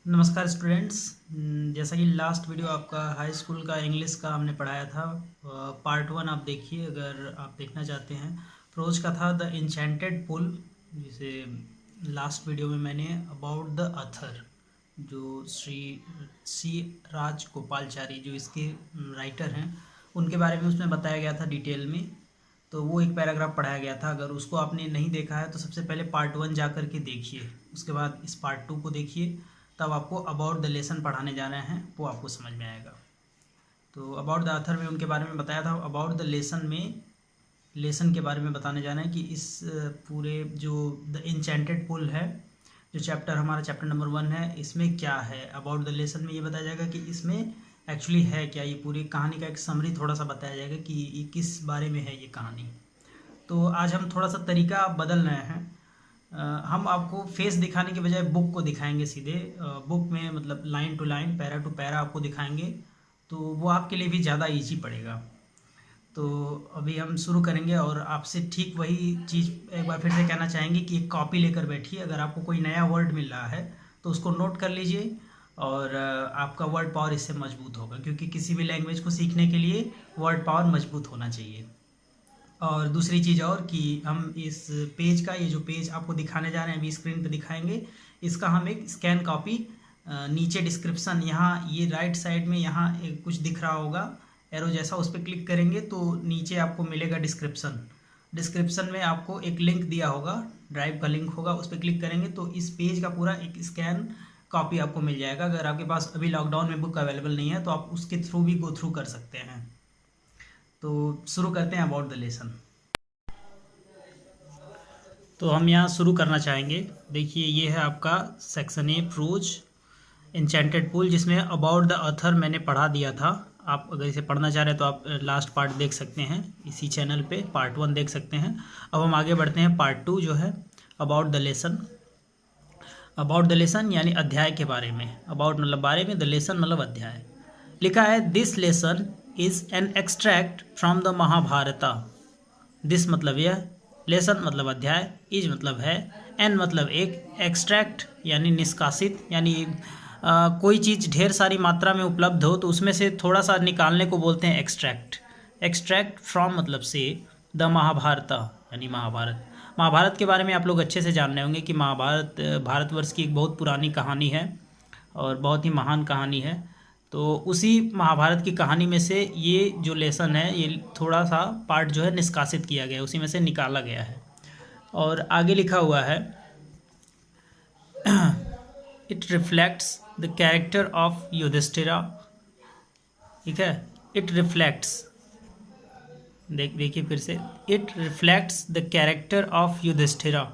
नमस्कार स्टूडेंट्स। जैसा कि लास्ट वीडियो आपका हाई स्कूल का इंग्लिश का हमने पढ़ाया था। पार्ट 1 आप देखिए अगर आप देखना चाहते हैं। प्रोज का था द इंचेंटेड पुल, जिसे लास्ट वीडियो में मैंने अबाउट द अथर, जो श्री सी राज गोपालचारी जो इसके राइटर हैं, उनके बारे में उसमें बताया गया था डिटेल में। तो वो एक पैराग्राफ पढ़ाया गया था। अगर उसको आपने नहीं देखा है तो सबसे पहले पार्ट 1 जा कर के देखिए, उसके बाद इस पार्ट 2 को देखिए, तब आपको अबाउट द लेसन पढ़ाने जाना है, वो आपको समझ में आएगा। तो अबाउट द ऑथर में उनके बारे में बताया था। अबाउट द लेसन में लेसन के बारे में बताने जाना है कि इस पूरे जो द इंचेंटेड पुल है, जो चैप्टर हमारा चैप्टर नंबर 1 है, इसमें क्या है। अबाउट द लेसन में ये बताया जाएगा कि इसमें एक्चुअली है क्या। ये पूरी कहानी का एक समरी थोड़ा सा बताया जाएगा कि ये किस बारे में है ये कहानी। तो आज हम थोड़ा सा तरीका बदल रहे हैं। हम आपको फेस दिखाने के बजाय बुक को दिखाएंगे सीधे। बुक में मतलब line to line, para to para आपको दिखाएंगे, तो वो आपके लिए भी ज़्यादा ईजी पड़ेगा। तो अभी हम शुरू करेंगे और आपसे ठीक वही चीज़ एक बार फिर से कहना चाहेंगे कि एक कॉपी लेकर बैठिए। अगर आपको कोई नया वर्ड मिल रहा है तो उसको नोट कर लीजिए, और आपका वर्ड पावर इससे मजबूत होगा, क्योंकि किसी भी लैंग्वेज को सीखने के लिए वर्ड पावर मजबूत होना चाहिए। और दूसरी चीज़ और कि हम इस पेज का, ये जो पेज आपको दिखाने जा रहे हैं अभी स्क्रीन पे दिखाएंगे, इसका हम एक स्कैन कॉपी नीचे डिस्क्रिप्शन, यहाँ ये राइट साइड में यहाँ एक कुछ दिख रहा होगा एरो जैसा, उस पर क्लिक करेंगे तो नीचे आपको मिलेगा डिस्क्रिप्शन। डिस्क्रिप्शन में आपको एक लिंक दिया होगा, ड्राइव का लिंक होगा, उस पर क्लिक करेंगे तो इस पेज का पूरा एक स्कैन कॉपी आपको मिल जाएगा। अगर आपके पास अभी लॉकडाउन में बुक अवेलेबल नहीं है तो आप उसके थ्रू भी गो थ्रू कर सकते हैं। तो शुरू करते हैं अबाउट द लेसन। तो हम यहाँ शुरू करना चाहेंगे। देखिए ये है आपका सेक्शन ए, प्रोज इंचेंटेड पुल, जिसमें अबाउट द ऑथर मैंने पढ़ा दिया था। आप अगर इसे पढ़ना चाह रहे हैं तो आप लास्ट पार्ट देख सकते हैं इसी चैनल पे, पार्ट 1 देख सकते हैं। अब हम आगे बढ़ते हैं पार्ट 2 जो है about the lesson. About the lesson यानी अध्याय के बारे में। अबाउट मतलब बारे में, द लेसन मतलब अध्याय। लिखा है this lesson is an extract from the Mahabharata. This मतलब यह, लेसन मतलब अध्याय, इज मतलब है, एन मतलब एक, एक्सट्रैक्ट यानी निष्कासित, यानी कोई चीज़ ढेर सारी मात्रा में उपलब्ध हो तो उसमें से थोड़ा सा निकालने को बोलते हैं एक्सट्रैक्ट। एक्सट्रैक्ट फ्रॉम मतलब से, द महाभारत यानी महाभारत। महाभारत के बारे में आप लोग अच्छे से जान रहे होंगे कि महाभारत भारतवर्ष की एक बहुत पुरानी कहानी है और बहुत ही महान कहानी है। तो उसी महाभारत की कहानी में से ये जो लेसन है, ये थोड़ा सा पार्ट जो है निष्कासित किया गया है, उसी में से निकाला गया है। और आगे लिखा हुआ है it reflects the character of Yudhishthira. ठीक है, इट रिफ्लेक्ट्स, देखिए फिर से, it reflects the character of Yudhishthira.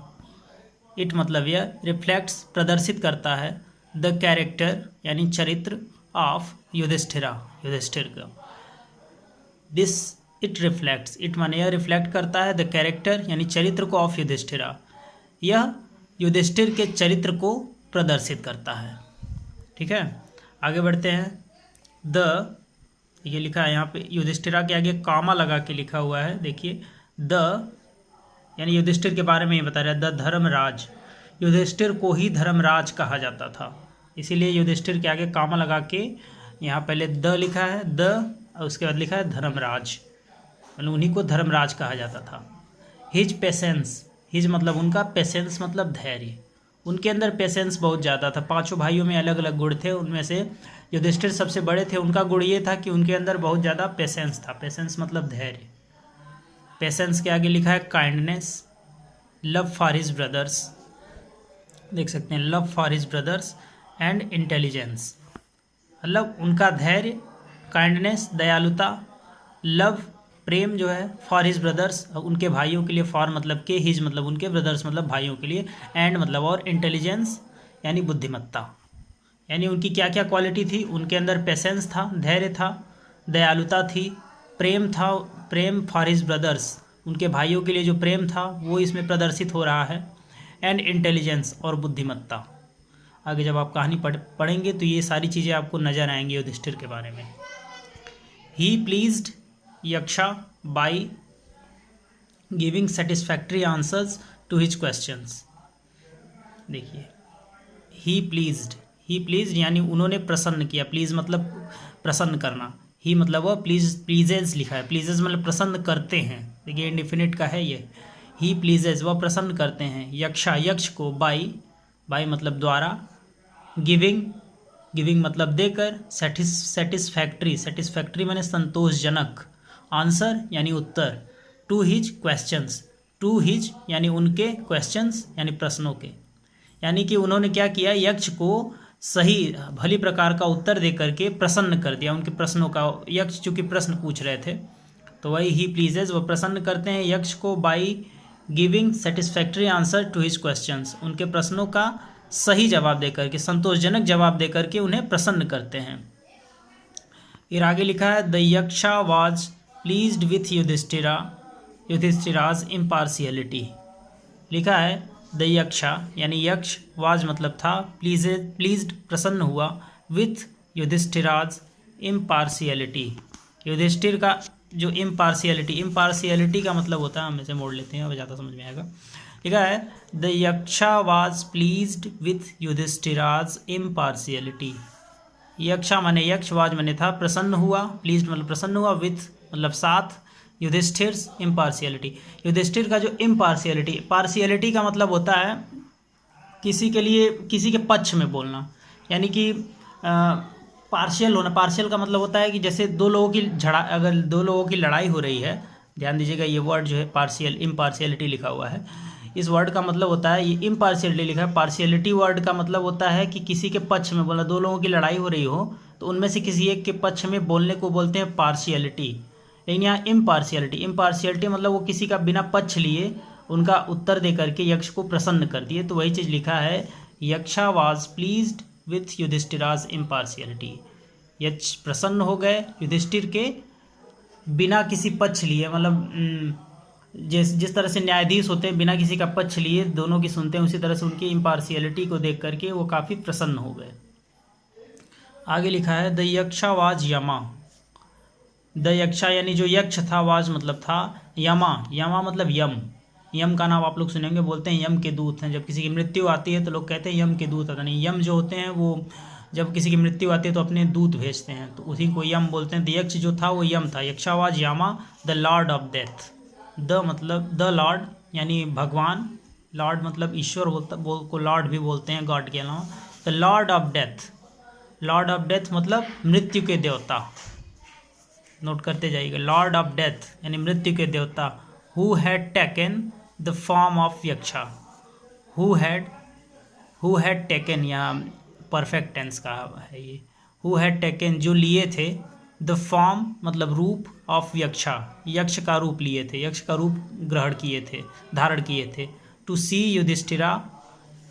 It मतलब यह, रिफ्लेक्ट्स प्रदर्शित करता है, द कैरेक्टर यानी चरित्र, ऑफ युधिष्ठिरा युधिष्ठिर का। दिस इट रिफ्लेक्ट्स, इट माने यह रिफ्लेक्ट करता है, द कैरेक्टर यानी चरित्र को, ऑफ युधिष्ठिरा, यह युधिष्ठिर के चरित्र को प्रदर्शित करता है। ठीक है, आगे बढ़ते हैं। द, ये लिखा है यहाँ पे युधिष्ठिरा के आगे कामा लगा के लिखा हुआ है। देखिए द यानी युधिष्ठिर के बारे में ये बता रहा है, द धर्मराज, युधिष्ठिर को ही धर्मराज कहा जाता था, इसीलिए युधिष्ठिर के आगे कामा लगा के यहाँ पहले द लिखा है, द, और उसके बाद लिखा है धर्मराज, मतलब उन्हीं को धर्मराज कहा जाता था। हिज पेशेंस, हिज मतलब उनका, पेशेंस मतलब धैर्य, उनके अंदर पेशेंस बहुत ज़्यादा था। पांचों भाइयों में अलग अलग गुण थे, उनमें से युधिष्ठिर सबसे बड़े थे। उनका गुण ये था कि उनके अंदर बहुत ज़्यादा पेशेंस था। पेशेंस मतलब धैर्य। पेशेंस के आगे लिखा है kindness, love for his brothers, देख सकते हैं, love for his brothers and intelligence, मतलब उनका धैर्य, काइंडनेस दयालुता, लव प्रेम जो है, फॉर हिज ब्रदर्स उनके भाइयों के लिए, फॉर मतलब के, हिज मतलब उनके, ब्रदर्स मतलब भाइयों के लिए, एंड मतलब और, इंटेलिजेंस यानी बुद्धिमत्ता। यानी उनकी क्या क्या क्वालिटी थी, उनके अंदर पेशेंस था, धैर्य था, दयालुता थी, प्रेम था, प्रेम फॉर हिज ब्रदर्स, उनके भाइयों के लिए जो प्रेम था वो इसमें प्रदर्शित हो रहा है, एंड इंटेलिजेंस और बुद्धिमत्ता। आगे जब आप कहानी पढ़ेंगे तो ये सारी चीज़ें आपको नजर आएंगी युधिष्ठिर के बारे में। He pleased Yaksha by giving satisfactory answers to his questions. देखिए ही प्लीज्ड, ही प्लीज यानी उन्होंने प्रसन्न किया, प्लीज मतलब प्रसन्न करना, ही मतलब वह प्लीजेज लिखा है, प्लीजेज मतलब प्रसन्न करते हैं, देखिए इंडिफिनिट का है ये, ही प्लीजेज वह प्रसन्न करते हैं, यक्षा यक्ष को, बाई मतलब द्वारा, गिविंग मतलब देकर, सेटिस्फैक्ट्री माने संतोषजनक, आंसर यानी उत्तर, टू हिज यानी उनके क्वेश्चंस यानी प्रश्नों के, यानी कि उन्होंने क्या किया, यक्ष को सही भली प्रकार का उत्तर दे करके प्रसन्न कर दिया उनके प्रश्नों का, यक्ष चूंकि प्रश्न पूछ रहे थे तो वही ही प्लीजेज वो प्रसन्न करते हैं यक्ष को by giving satisfactory answer to his questions, उनके प्रश्नों का सही जवाब दे करके, संतोषजनक जवाब दे करके उन्हें प्रसन्न करते हैं। फिर आगे लिखा है the Yaksha was pleased with Yudhishthira's impartiality, लिखा है द यक्षा यानी यक्ष, वाज मतलब था, प्लीज्ड प्रसन्न हुआ, विथ युधिष्ठिराज इम्पार्शियलिटी, युधिष्ठिर का जो इम्पार्शियलिटी का मतलब होता है, हम इसे मोड़ लेते हैं, अब ज़्यादा समझ में आएगा। लिखा है the Yaksha was pleased with Yudhishthira's impartiality, Yaksha माने यक्ष, वाज माने था, प्रसन्न हुआ, प्लीज्ड मतलब प्रसन्न हुआ, विथ मतलब साथ, युधिष्ठिर इम्पार्शियलिटी, युधिष्ठिर का जो पार्शियलिटी का मतलब होता है किसी के लिए किसी के पक्ष में बोलना, यानी कि पार्शियल होना, पार्शियल का मतलब होता है कि जैसे अगर दो लोगों की लड़ाई हो रही है, ध्यान दीजिएगा ये वर्ड जो है इम्पार्शियलिटी लिखा हुआ है, इस वर्ड का मतलब होता है, ये इम्पार्शियलिटी लिखा है, पार्शियलिटी वर्ड का मतलब होता है कि किसी के पक्ष में बोलना, दो लोगों की लड़ाई हो रही हो तो उनमें से किसी एक के पक्ष में बोलने को बोलते हैं पार्शियलिटी, लेकिन यहाँ इम्पार्शियलिटी मतलब वो किसी का बिना पक्ष लिए उनका उत्तर दे करके यक्ष को प्रसन्न कर दिए, तो वही चीज़ लिखा है यक्षा was pleased with Yudhishthira's impartiality, यक्ष प्रसन्न हो गए युधिष्ठिर के बिना किसी पक्ष लिए, मतलब जिस तरह से न्यायाधीश होते हैं बिना किसी का पक्ष लिए दोनों की सुनते हैं, उसी तरह से उनकी इम्पार्शियलिटी को देख करके वो काफ़ी प्रसन्न हो गए। आगे लिखा है द यक्षा वाज यमा, द यक्षा यानी जो यक्ष था, वाज मतलब था, यमा मतलब यम का नाम आप लोग सुनेंगे, बोलते हैं यम के दूत हैं, जब किसी की मृत्यु आती है तो लोग कहते हैं यम के दूत आता नहीं, यम जो होते हैं वो जब किसी की मृत्यु आती है तो अपने दूत भेजते हैं, तो उसी को यम बोलते हैं। तो यक्ष जो था वो यम था, यक्षावाज Yama the lord of death, the मतलब द लॉर्ड यानी भगवान, लॉर्ड मतलब ईश्वर को लॉर्ड भी बोलते हैं गॉड के अलावा, द लॉर्ड ऑफ डेथ मतलब मृत्यु के देवता, नोट करते जाइएगा, लॉर्ड ऑफ डेथ यानी मृत्यु के देवता, who had taken the form of यक्षा, who had taken, यहाँ परफेक्ट टेंस का है ये, हु हैड टेकन जो लिए थे, द फॉर्म मतलब रूप, ऑफ यक्षा यक्ष का रूप लिए थे, यक्ष का रूप धारण किए थे, टू सी युधिष्ठिरा,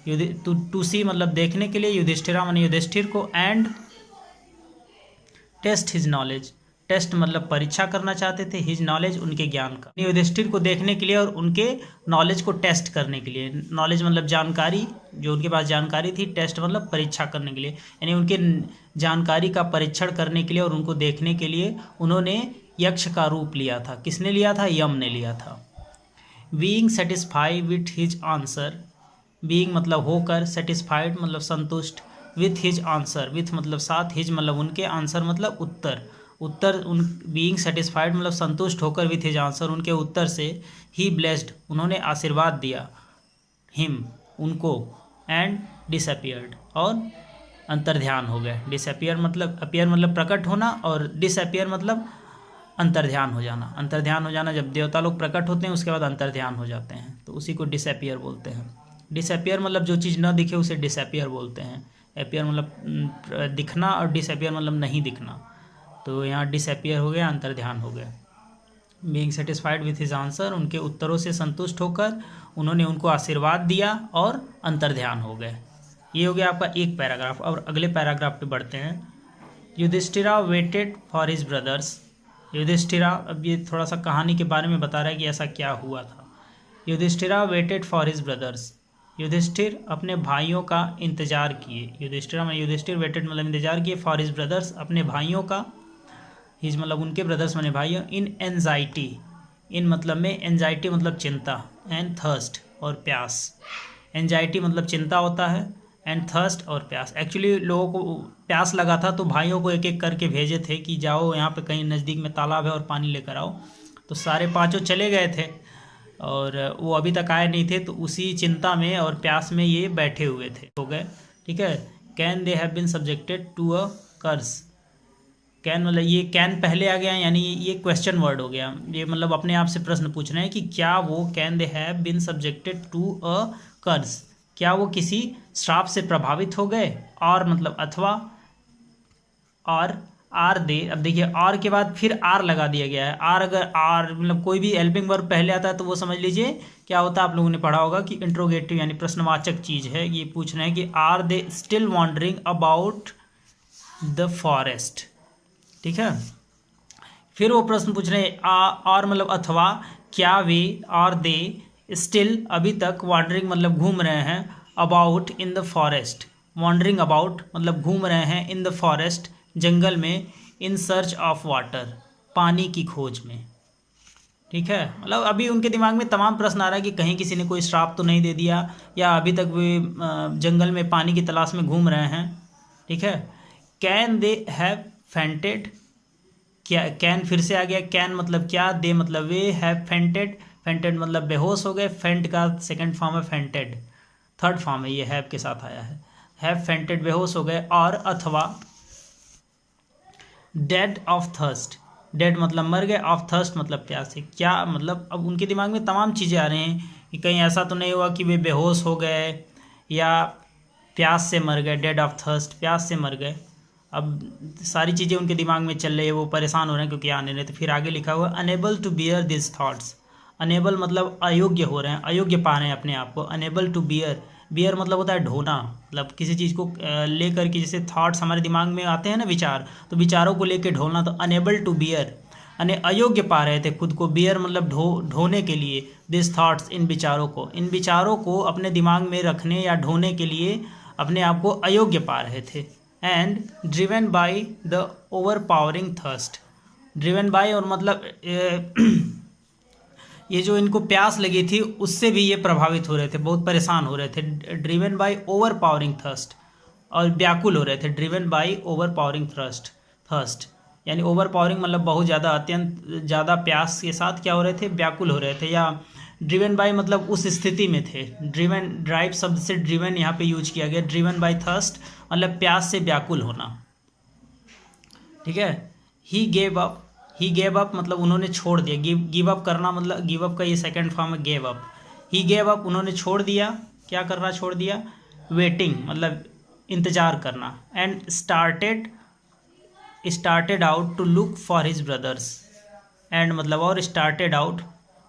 टू सी मतलब देखने के लिए, युधिष्ठिरा माने युधिष्ठिर को, and test his knowledge, test मतलब परीक्षा करना चाहते थे, हिज नॉलेज उनके ज्ञान का, युधिष्ठिर को देखने के लिए और उनके नॉलेज को टेस्ट करने के लिए, नॉलेज मतलब जानकारी, जो उनके पास जानकारी थी, टेस्ट मतलब परीक्षा करने के लिए, यानी उनके जानकारी का परीक्षण करने के लिए और उनको देखने के लिए उन्होंने यक्ष का रूप लिया था। किसने लिया था? यम ने लिया था। Being satisfied with his answer, being मतलब होकर, सेटिस्फाइड मतलब संतुष्ट, विथ हिज आंसर, विथ मतलब साथ, हिज मतलब उनके, आंसर मतलब उत्तर उन बीइंग सेटिस्फाइड मतलब संतुष्ट होकर, विथ हिज आंसर उनके उत्तर से, ही ब्लेस्ड उन्होंने आशीर्वाद दिया, हिम उनको, एंड डिसअपियर्ड और अंतर्ध्यान हो गए। डिसअपियर मतलब, अपियर मतलब प्रकट होना और डिसअपियर मतलब अंतर्ध्यान हो जाना। अंतर्ध्यान हो जाना जब देवता लोग प्रकट होते हैं उसके बाद अंतर्ध्यान हो जाते हैं, तो उसी को डिसअपियर बोलते हैं। डिसअपियर मतलब जो चीज़ न दिखे उसे डिसअपियर बोलते हैं। अपियर मतलब दिखना और डिसअपियर मतलब नहीं दिखना, तो यहाँ डिसअपियर हो गया, अंतर्ध्यान हो गया। Being satisfied with his answer, उनके उत्तरों से संतुष्ट होकर उन्होंने उनको आशीर्वाद दिया और अंतर्ध्यान हो गए। ये हो गया आपका एक पैराग्राफ। और अगले पैराग्राफ पे बढ़ते हैं। Yudhishthira waited for his brothers, Yudhishthira, अब ये थोड़ा सा कहानी के बारे में बता रहा है कि ऐसा क्या हुआ था। Yudhishthira waited for his brothers, Yudhishthira अपने भाइयों का इंतजार किए। युधिष्ठिरा में युधिष्ठिर वेटेड मतलब इंतजार किए, फॉर हिज ब्रदर्स अपने भाइयों का, हिज मतलब उनके, ब्रदर्स माने भाइयों, इन एंजाइटी, इन मतलब में, एंजाइटी मतलब चिंता, एंड थर्स्ट और प्यास। एंजाइटी मतलब चिंता होता है, एंड थर्स्ट और प्यास। एक्चुअली लोगों को प्यास लगा था तो भाइयों को एक एक करके भेजे थे कि जाओ यहाँ पे कहीं नज़दीक में तालाब है और पानी लेकर आओ। तो सारे पांचों चले गए थे और वो अभी तक आए नहीं थे, तो उसी चिंता में और प्यास में ये बैठे हुए थे, हो गए। ठीक है, can they have been subjected to a curse. Can मतलब ये कैन पहले आ गया, यानी ये क्वेश्चन वर्ड हो गया। ये मतलब अपने आप से प्रश्न पूछ रहे हैं कि क्या वो can they have been subjected to a curse, क्या वो किसी श्राप से प्रभावित हो गए। और मतलब अथवा, और आर दे। अब देखिए आर के बाद फिर आर लगा दिया गया है। आर अगर आर मतलब कोई भी हेल्पिंग वर्ब पहले आता है तो वो समझ लीजिए क्या होता है, आप लोगों ने पढ़ा होगा कि इंट्रोगेटिव यानी प्रश्नवाचक चीज़ है। ये पूछ रहे हैं कि are they still wandering about the forest. ठीक है, फिर वो प्रश्न पूछ रहे हैं और मतलब अथवा, क्या वे आर दे स्टिल अभी तक वॉन्डरिंग मतलब घूम रहे हैं, about in the forest. Wandering about मतलब घूम रहे हैं, इन द फॉरेस्ट जंगल में, इन सर्च ऑफ वाटर पानी की खोज में। ठीक है, मतलब अभी उनके दिमाग में तमाम प्रश्न आ रहा है कि कहीं किसी ने कोई श्राप तो नहीं दे दिया, या अभी तक वे जंगल में पानी की तलाश में घूम रहे हैं। ठीक है, कैन दे हैव फेंटेड। क्या कैन फिर से आ गया, कैन मतलब क्या, दे मतलब वे, हैव फेंटेड। फेंटेड मतलब बेहोश हो गए, फेंट का सेकंड फॉर्म है फेंटेड, थर्ड फॉर्म है, ये हैव के साथ आया है। हैव फेंटेड बेहोश हो गए। और अथवा डेड ऑफ थर्स्ट। डेड मतलब मर गए, ऑफ थर्स्ट मतलब प्यासे। क्या मतलब अब उनके दिमाग में तमाम चीज़ें आ रही हैं कि कहीं ऐसा तो नहीं हुआ कि वे बेहोश हो गए या प्यास से मर गए। डेड ऑफ थर्स्ट प्यास से मर गए। अब सारी चीज़ें उनके दिमाग में चल रही है, वो परेशान हो रहे हैं क्योंकि आने रहे। तो फिर आगे लिखा हुआ unable to bear this thoughts. Unable मतलब अयोग्य हो रहे हैं, अयोग्य पा रहे हैं अपने आप को। अनेबल टू बियर, बियर मतलब होता है ढोना, मतलब किसी चीज़ को लेकर के, जैसे थॉट्स हमारे दिमाग में आते हैं ना विचार, तो विचारों को लेकर ढोलना। तो अनेबल टू बियर यानी अयोग्य पा रहे थे खुद को, बियर मतलब ढोने के लिए, दिस थॉट्स इन विचारों को, इन विचारों को अपने दिमाग में रखने या ढोने के लिए अपने आप को अयोग्य पा रहे थे। And driven by the overpowering thirst. Driven by और मतलब ये जो इनको प्यास लगी थी उससे भी ये प्रभावित हो रहे थे, बहुत परेशान हो रहे थे। Driven by overpowering thirst, और व्याकुल हो रहे थे। Driven by overpowering thirst यानी ओवर पावरिंग मतलब बहुत ज़्यादा, अत्यंत ज़्यादा प्यास के साथ क्या हो रहे थे, व्याकुल हो रहे थे। या ड्रिवन बाई मतलब उस स्थिति में थे। ड्रिवन, ड्राइव शब्द से ड्रिवन यहाँ पे यूज किया गया। ड्रिवन बाई थर्स्ट मतलब प्यास से व्याकुल होना। ठीक है, he gave up. He gave up मतलब उन्होंने छोड़ दिया। गिव अप करना मतलब, गिव अप का ये सेकंड फॉर्म है gave up. He gave up उन्होंने छोड़ दिया, क्या करना छोड़ दिया, वेटिंग मतलब इंतजार करना। And started out to look for his brothers. And मतलब और स्टार्टेड आउट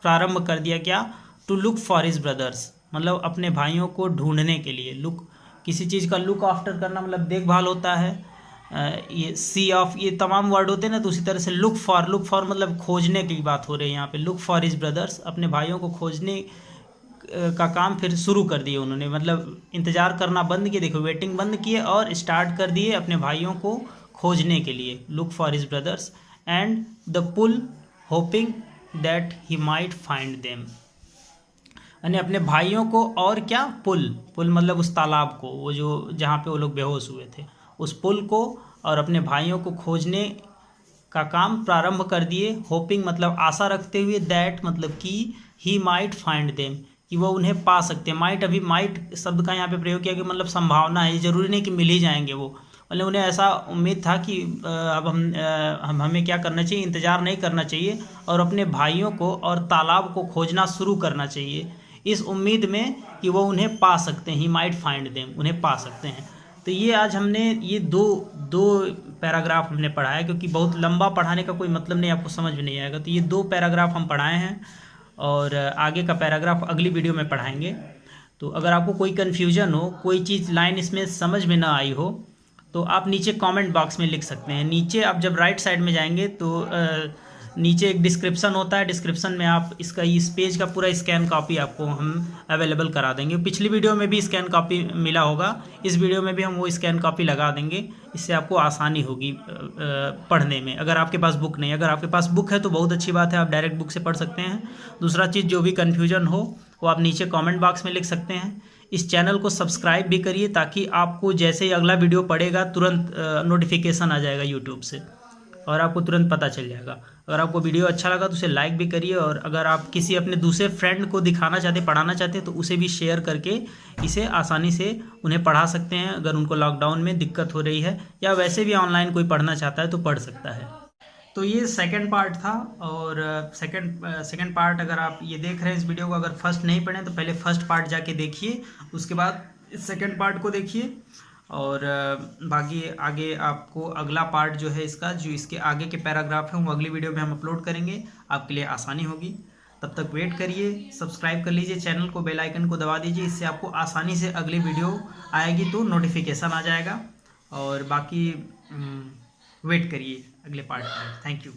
प्रारंभ कर दिया क्या, to look for his brothers मतलब अपने भाइयों को ढूंढने के लिए। लुक किसी चीज़ का लुक आफ्टर करना मतलब देखभाल होता है। ये सी ऑफ, ये तमाम वर्ड होते हैं ना, तो उसी तरह से लुक फॉर मतलब खोजने की बात हो रही है यहाँ पे। लुक फॉर हिज ब्रदर्स अपने भाइयों को खोजने का काम फिर शुरू कर दिए उन्होंने, मतलब इंतज़ार करना बंद किए, देखो वेटिंग बंद किए और स्टार्ट कर दिए अपने भाइयों को खोजने के लिए। Look for his brothers and the pool hoping that he might find them, यानी अपने भाइयों को और क्या, पुल मतलब उस तालाब को, वो जो जहाँ पे वो लोग बेहोश हुए थे, उस पुल को और अपने भाइयों को खोजने का काम प्रारंभ कर दिए। होपिंग मतलब आशा रखते हुए, दैट मतलब कि ही माइट फाइंड देम कि वो उन्हें पा सकते हैं। माइट, अभी माइट शब्द का यहाँ पे प्रयोग किया कि मतलब संभावना है, जरूरी नहीं कि मिल ही जाएंगे वो, मतलब उन्हें ऐसा उम्मीद था कि अब हमें क्या करना चाहिए, इंतज़ार नहीं करना चाहिए और अपने भाइयों को और तालाब को खोजना शुरू करना चाहिए, इस उम्मीद में कि वो उन्हें पा सकते हैं। ही माइट फाइंड देम, उन्हें पा सकते हैं। तो ये आज हमने ये दो पैराग्राफ हमने पढ़ा है, क्योंकि बहुत लंबा पढ़ाने का कोई मतलब नहीं, आपको समझ में नहीं आएगा। तो ये 2 पैराग्राफ हम पढ़ाए हैं और आगे का पैराग्राफ अगली वीडियो में पढ़ाएंगे। तो अगर आपको कोई कन्फ्यूजन हो, कोई चीज़ लाइन इसमें समझ में ना आई हो, तो आप नीचे कमेंट बॉक्स में लिख सकते हैं। नीचे आप जब राइट साइड में जाएंगे तो नीचे एक डिस्क्रिप्शन होता है, डिस्क्रिप्शन में आप इसका, इस पेज का पूरा स्कैन कॉपी आपको हम अवेलेबल करा देंगे। पिछली वीडियो में भी स्कैन कॉपी मिला होगा, इस वीडियो में भी हम वो स्कैन कॉपी लगा देंगे, इससे आपको आसानी होगी पढ़ने में। अगर आपके पास बुक नहीं, अगर आपके पास बुक है तो बहुत अच्छी बात है, आप डायरेक्ट बुक से पढ़ सकते हैं। दूसरा चीज़, जो भी कन्फ्यूजन हो वो आप नीचे कॉमेंट बॉक्स में लिख सकते हैं। इस चैनल को सब्सक्राइब भी करिए, ताकि आपको जैसे ही अगला वीडियो पड़ेगा तुरंत नोटिफिकेशन आ जाएगा यूट्यूब से और आपको तुरंत पता चल जाएगा। अगर आपको वीडियो अच्छा लगा तो उसे लाइक भी करिए, और अगर आप किसी अपने दूसरे फ्रेंड को दिखाना चाहते हैं, पढ़ाना चाहते हैं, तो उसे भी शेयर करके इसे आसानी से उन्हें पढ़ा सकते हैं। अगर उनको लॉकडाउन में दिक्कत हो रही है या वैसे भी ऑनलाइन कोई पढ़ना चाहता है तो पढ़ सकता है। तो ये सेकंड पार्ट था, और सेकंड पार्ट अगर आप ये देख रहे हैं इस वीडियो को, अगर फर्स्ट नहीं पढ़े तो पहले फर्स्ट पार्ट जाके देखिए, उसके बाद सेकंड पार्ट को देखिए, और बाकी आगे आपको अगला पार्ट जो है इसका, जो इसके आगे के पैराग्राफ हैं वो अगली वीडियो में हम अपलोड करेंगे, आपके लिए आसानी होगी। तब तक वेट करिए, सब्सक्राइब कर लीजिए चैनल को, बेल आइकन को दबा दीजिए, इससे आपको आसानी से अगली वीडियो आएगी तो नोटिफिकेशन आ जाएगा। और बाकी वेट करिए अगले पार्ट का। Thank you.